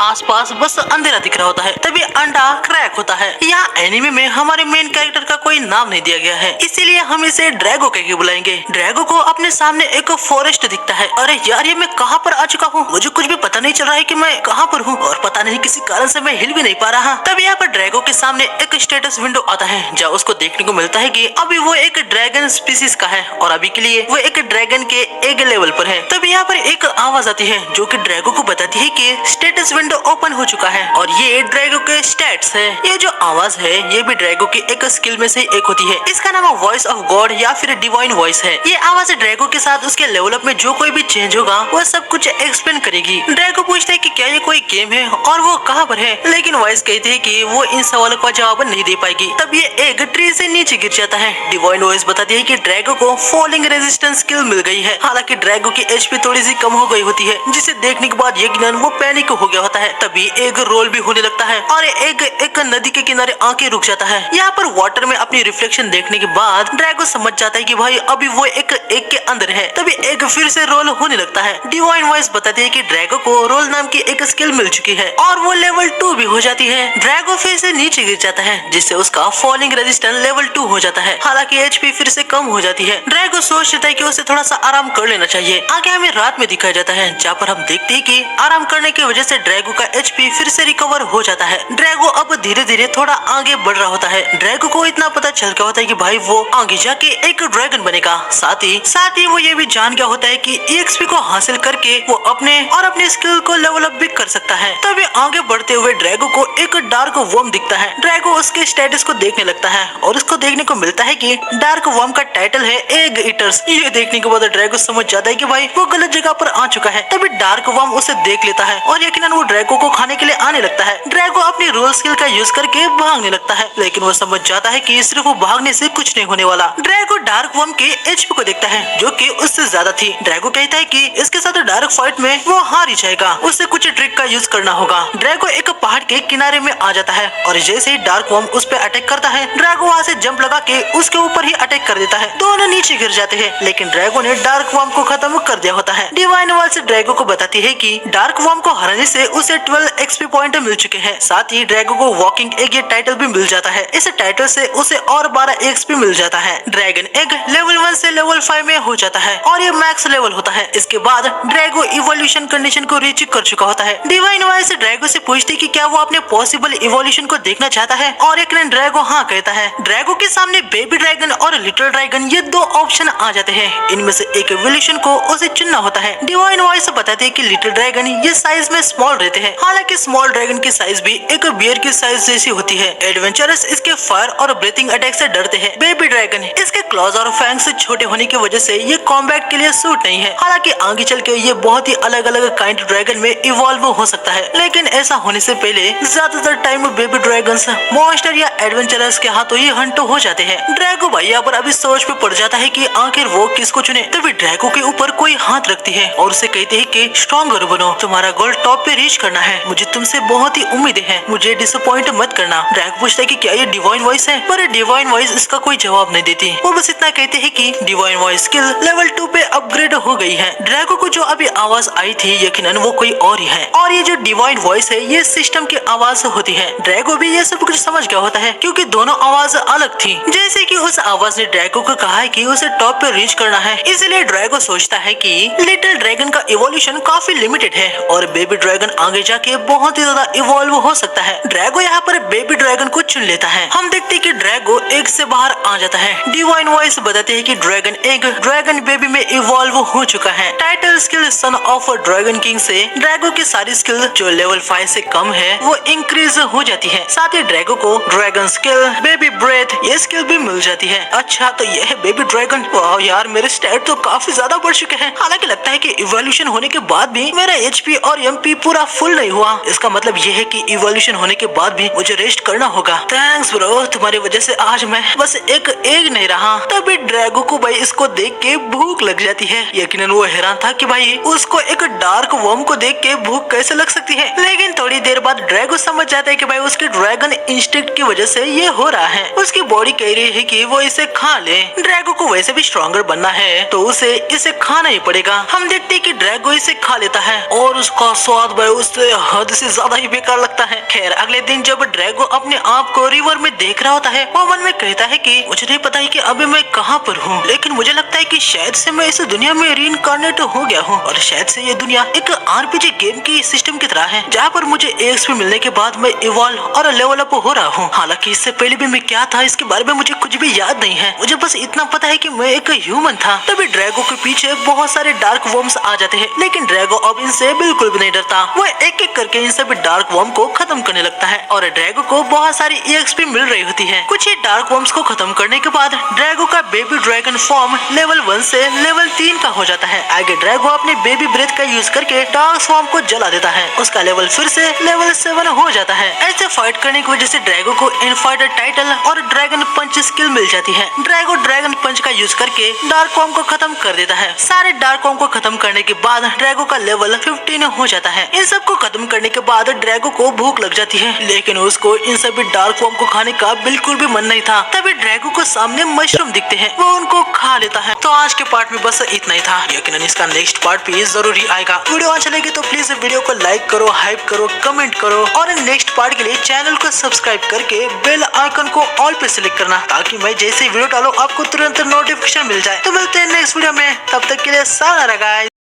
आसपास बस अंधेरा दिख रहा होता है, तभी अंडा क्रैक होता है। यहाँ एनिमे में हमारे मेन कैरेक्टर का कोई नाम नहीं दिया गया है, इसीलिए हम इसे ड्रैगो कह के बुलाएंगे। ड्रैगो को अपने सामने एक फॉरेस्ट दिखता है। अरे यार, ये मैं कहाँ पर आ चुका हूँ? मुझे कुछ भी पता नहीं चल रहा है कि मैं कहाँ पर हूँ, और पता नहीं किसी कारण से मैं हिल भी नहीं पा रहा। तब यहाँ पर ड्रैगो के सामने एक स्टेटस विंडो आता है, जहाँ उसको देखने को मिलता है कि अभी वो एक ड्रैगन स्पीसीज का है और अभी के लिए वो एक ड्रैगन के एग लेवल पर है। तब यहाँ पर एक आवाज आती है जो कि ड्रैगो को बताती है कि स्टेटस विंडो ओपन हो चुका है और ये ड्रैगो के स्टेट्स है। ये जो आवाज है ये भी ड्रैगो की एक स्किल में से एक होती है। इसका नाम वॉइस ऑफ गॉड या फिर डिवाइन वॉइस है। ये आवाज ड्रैगो के साथ उसके लेवल अप में जो कोई भी चेंज होगा वो सब कुछ एक्सप्लेन करेगी। ड्रैगो पूछता है कि क्या ये कोई गेम है और वो कहाँ पर है, लेकिन वॉइस कहती है कि वो इन सवालों का जवाब नहीं दे पाएगी। तब ये एग ट्री से नीचे गिर जाता है। डिवाइन वॉइस बताती है कि ड्रैगो को फॉलिंग रेजिस्टेंस स्किल मिल गई है। हालांकि ड्रैगो की एचपी थोड़ी सी कम हो गई होती है, जिसे देखने के बाद यकीनन वो पैनिक हो गया होता है। तभी एग रोल भी होने लगता है और एग एक नदी के किनारे आके रुक जाता है। यहाँ पर वाटर में अपनी रिफ्लेक्शन देखने के बाद ड्रैगो समझ जाता है कि भाई अभी वो एक एग के अंदर है। तभी एग फिर से रोल होने लगता है। डिवाइन वॉइस बताती है कि ड्रैगो को रोल नाम की एक स्किल मिल चुकी है और वो लेवल 2 भी हो जाती है। ड्रैगो फिर से नीचे गिर जाता है, जिससे उसका फॉलिंग रेजिस्टेंस लेवल 2 हो जाता है। हालांकि एचपी फिर से कम हो जाती है। ड्रैगो सोचता है कि उसे थोड़ा सा आराम कर लेना चाहिए। आगे हमें रात में दिखाया जाता है, जहाँ पर हम देखते हैं कि आराम करने की वजह से ड्रैगो का एचपी फिर से रिकवर हो जाता है। ड्रैगो अब धीरे धीरे थोड़ा आगे बढ़ रहा होता है। ड्रैगो को इतना पता चल गया होता है कि भाई वो आगे जाके एक ड्रैगन बनेगा। साथ ही वो ये भी जान गया होता है कि एक्सपी को हासिल करके वो अपने स्किल को लेवल अप भी कर सकता है। तभी आगे बढ़ते हुए ड्रैगो को एक डार्क वर्म दिखता है। ड्रैगो उसके स्टेटस को देखने लगता है और उसको देखने को मिलता है कि डार्क वर्म का टाइटल है एग ईटर्स। ये देखने के बाद ड्रैगो समझ जाता है कि भाई वो गलत जगह पर आ चुका है। तभी डार्क वर्म उसे देख लेता है और यकीनन वो ड्रैगो को खाने के लिए आने लगता है। ड्रैगो अपनी रोल स्किल का यूज करके भागने लगता है, लेकिन वो समझ जाता है कि सिर्फ वो भागने से कुछ नहीं होने वाला। ड्रैगो डार्क वर्म के एचपी को देखता है जो कि उससे ज्यादा थी। ड्रैगो कहता है कि इसके साथ डार्क फाइट में वो हार ही जाएगा, उससे कुछ ट्रिक का यूज करना होगा। ड्रैगो एक पहाड़ के किनारे में आ जाता है और जैसे ही डार्क वर्म उस पर अटैक करता है, ड्रैगो वहाँ से जंप लगा के उसके ऊपर ही अटैक कर देता है। दोनों नीचे गिर जाते हैं, लेकिन ड्रैगो ने डार्क वर्म को खत्म कर दिया होता है। डिवाइन वॉइस ड्रैगो को बताती है कि डार्क वर्म को हराने से उसे 12 एक्सपी पॉइंट मिल चुके हैं। साथ ही ड्रैगो को वॉकिंग एग ये टाइटल भी मिल जाता है। इस टाइटल से उसे और 12 एक्सपी मिल जाता है। ड्रैगन एग लेवल 1 से लेवल 5 में हो जाता है और ये मैक्स लेवल होता है। इसके बाद ड्रैगो इवोल्यूशन कंडीशन को रीच कर चुका होता है। डिवाइन वॉइस ड्रैगो से पूछती कि क्या वो अपने पॉसिबल इवोल्यूशन को देखना चाहता है और एक ड्रैगो हाँ कहता है। ड्रैगो के सामने बेबी ड्रैगन और लिटिल ड्रैगन ये दो ऑप्शन आ जाते हैं। इनमें से एक इवोल्यूशन को उसे चुनना होता है। डिवाइन वॉइस बताते हैं कि लिटिल ड्रैगन ये साइज में स्मॉल रहते हैं। हालांकि स्मॉल ड्रैगन की साइज भी एक बियर की साइज जैसी होती है। एडवेंचरस इसके फायर और ब्रीथिंग अटैक से डरते हैं। बेबी ड्रैगन इसके क्लॉज और फैंग्स छोटे होने की वजह से ये कॉम्बैट के लिए सूट नहीं है। हालांकि आगे चल के ये बहुत ही अलग अलग काइंड ड्रैगन में इवॉल्व हो सकता है, लेकिन ऐसा होने से पहले ज्यादातर टाइम बेबी ड्रैगन्स मॉन्स्टर या एडवेंचरस के हाथों ही हंट हो जाते हैं। ड्रैगो भैया पर अभी सोच पे पड़ जाता है कि आखिर वो किसको चुने। तभी ड्रैगो के ऊपर कोई हाथ रखती है और उसे कहती है कि स्ट्रॉन्गर बनो, तुम्हारा गोल टॉप पे रीच करना है। मुझे तुमसे बहुत ही उम्मीदें हैं, मुझे डिसअपॉइंट मत करना। ड्रैगो पूछता है कि क्या ये डिवाइन वॉइस है, पर डिवाइन वॉइस इसका कोई जवाब नहीं देती। वो बस इतना कहते हैं कि डिवाइन वॉइस स्किल लेवल 2 पे अपग्रेड हो गई है। ड्रैगो को जो अभी आवाज आई थी यकीनन वो कोई और ही है और ये जो डिवाइन वॉइस है ये सिस्टम की आवाज होती है। ड्रैगो भी ये सब कुछ समझ गया होता है क्योंकि दोनों आवाज अलग थी। जैसे कि उस आवाज ने ड्रैगो को कहा है कि उसे टॉप पे रीच करना है, इसलिए ड्रैगो सोचता है कि लिटिल ड्रैगन का इवोल्यूशन काफी लिमिटेड है और बेबी ड्रैगन आगे जाके बहुत ही ज्यादा इवॉल्व हो सकता है। ड्रैगो यहाँ पर बेबी ड्रैगन को चुन लेता है। हम देखते हैं कि ड्रैगो एग से बाहर आ जाता है। डिवाइन वॉइस बताते हैं कि ड्रैगन एग ड्रैगन बेबी में इवॉल्व हो चुका है। Title skill son of dragon king से ड्रैगो की सारी स्किल जो लेवल 5 से कम है वो इंक्रीज हो जाती है। साथ ही ड्रैगो को ड्रैगन स्किल, बेबी ब्रेथ ये स्किल भी मिल जाती है। अच्छा तो ये है बेबी ड्रैगन। वाह यार, मेरे स्टैट तो काफी ज्यादा बढ़ चुके हैं। हालांकि लगता है कि इवोल्यूशन होने के बाद भी मेरा एचपी और एमपी पूरा फुल नहीं हुआ। इसका मतलब ये है कि इवोल्यूशन होने के बाद भी मुझे रेस्ट करना होगा। थैंक्स ब्रो, तुम्हारी वजह से आज मैं बस एक एग नहीं रहा। तभी ड्रैगो को भाई इसको देख के भूख लग जाती है। यकीनन वो हैरान था कि भाई उसको एक डार्क वर्म को देख के भूख कैसे लग सकती है। लेकिन थोड़ी देर बाद ड्रैगो समझ जाता है कि भाई उसके ड्रैगन इंस्टिंक्ट की वजह से ये हो रहा है। उसकी बॉडी कह रही है कि वो इसे खा ले। ड्रैगो को वैसे भी स्ट्रॉन्गर बनना है तो उसे इसे खाना ही पड़ेगा। हम देखते हैं कि ड्रैगो इसे खा लेता है और उसका स्वाद भाई उस इससे हद से ज्यादा ही बेकार लगता है। खैर अगले दिन जब ड्रैगो अपने आप को रिवर में देख रहा होता है, वो मन में कहता है कि मुझे नहीं पता है कि अभी मैं कहाँ पर हूँ, लेकिन मुझे लगता है कि शायद से मैं इस दुनिया में रीइंकार्नेट हो गया हूँ और शायद से ये दुनिया एक आरपीजी गेम की सिस्टम की तरह है, जहाँ पर मुझे एक्सपी मिलने के बाद मैं इवॉल्व और लेवल अप हो रहा हूँ। हालांकि इससे पहले भी मैं क्या था इसके बारे में मुझे कुछ भी याद नहीं है, मुझे बस इतना पता है कि मैं एक ह्यूमन था। तभी ड्रैगो के पीछे बहुत सारे डार्क वर्म्स आ जाते हैं, लेकिन ड्रैगो अब इनसे बिल्कुल भी नहीं डरता। वो एक एक करके इन सभी डार्क वर्म को खत्म करने लगता है और ड्रैगो को बहुत सारी एक्सपी मिल रही होती है। कुछ ही डार्क वर्म्स को खत्म करने के बाद ड्रैगो का बेबी ड्रैगन फॉर्म लेवल 1 से लेवल 3 का हो जाता है। आगे ड्रैगो अपने बेबी ब्रेथ का यूज करके डार्क फॉर्म को जला देता है, उसका लेवल फिर से लेवल 7 हो जाता है। ऐसे फाइट करने की वजह से ड्रैगो को इनफाइटर टाइटल और ड्रैगन पंच स्किल मिल जाती है। ड्रैगो ड्रैगन पंच का यूज करके डार्क वर्म को खत्म कर देता है। सारे डार्क वर्म को खत्म करने के बाद ड्रैगो का लेवल 15 हो जाता है। इन सब को खत्म करने के बाद ड्रैगो को भूख लग जाती है, लेकिन उसको इन सभी डार्क वर्म को खाने का बिल्कुल भी मन नहीं था। तभी ड्रैगो को सामने मशरूम दिखते हैं, वो उनको खा लेता है। तो आज के पार्ट में बस इतना ही था, यकीनन इसका नेक्स्ट पार्ट भी जरूरी आएगा। वीडियो अच्छा लगे तो प्लीज वीडियो को लाइक करो, हाइप करो, कमेंट करो और नेक्स्ट पार्ट के लिए चैनल को सब्सक्राइब करके बेल आइकन को ऑल पे सिलेक्ट करना, ताकि मैं जैसे वीडियो डालूं आपको तुरंत नोटिफिकेशन मिल जाए। तो मिलते हैं नेक्स्ट वीडियो में, तब तक के लिए सारा गाइस।